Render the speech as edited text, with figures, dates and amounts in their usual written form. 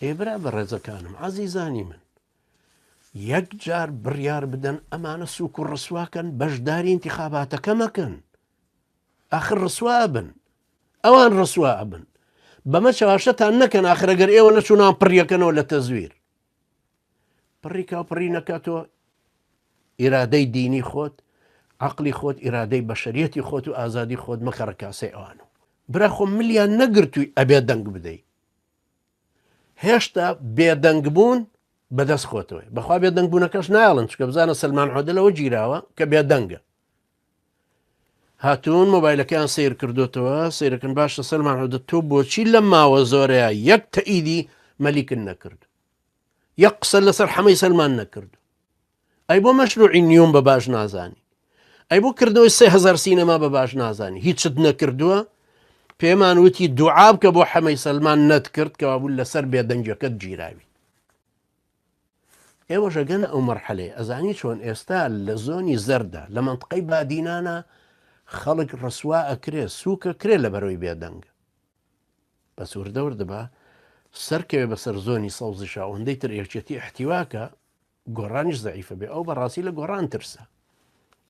ئێبرا بە ڕێزەکانم عەزیزانی من یەک جار بڕیار بدەن ئەمانە سووک و ڕسواکەن بەشداری انتیخاباتەکە مەکەن ئاخر ڕسوا بن ئەوان ڕسوا بن بەمە چاواشەتان نەکەن ئاخرەگەر ئێوە نەچوونان پڕیەکەنەوە لە تەزویر پڕیکا و پڕی نەکاتەوە ئیرادەی دینی خۆت عقلی خۆت ئیرادەی بەشەریەتی خۆت و ئازادی خۆت مەکە ڕکاسەی ئەوانە برا خۆ ملیان نەگرتووی ئەبێ دەنگ بدەیت هێشتا بێدەنگبوون بەدەست خۆتەوەی بەخوا بێدەنگبوونەکەش ناڵن چکە بزانە سلمان حۆدە لەوە گیراوە کە بێدەنگە هاتوون مۆبایلەکەیان سیر کردوتەوە سیرەکەن باشە سلمان حۆدە تۆ بۆچی لە ماوە زۆرەیە یەک تەئیدی مەلیکن نەکرد یەک قسە لەسەر حەمەی سلمان نەکرد ئەی بۆ مەشروعی نیوم بە باش نازانی ئەی بۆ کردەوەی 3000 سینەما بە باش نازانی هیچت نەکردووە پێمان وتی دوعا بکە بۆ حەمەی سلمان نەتکرد کەوا بوو لەسەر بێدەنگەکەت گیراوی ئێوە ژەگەنە ئەو مەرحەلەیە ئەزانی چۆن ئێستا لە زۆنی زەردە لە مەنتقەی بادینانە خەڵک ڕسوا ئەکرێ سووکە کرێ لە بەرەوەی بێدەنگە بە سووردە وردبە سەرکەوێ بەسەر زۆنی سەوزشا ئەوەندەی تر ئێرچێتی احتیواکە گۆڕانیش زەعیفە بێ ئەو بەڕاستی لە گۆڕان ترسە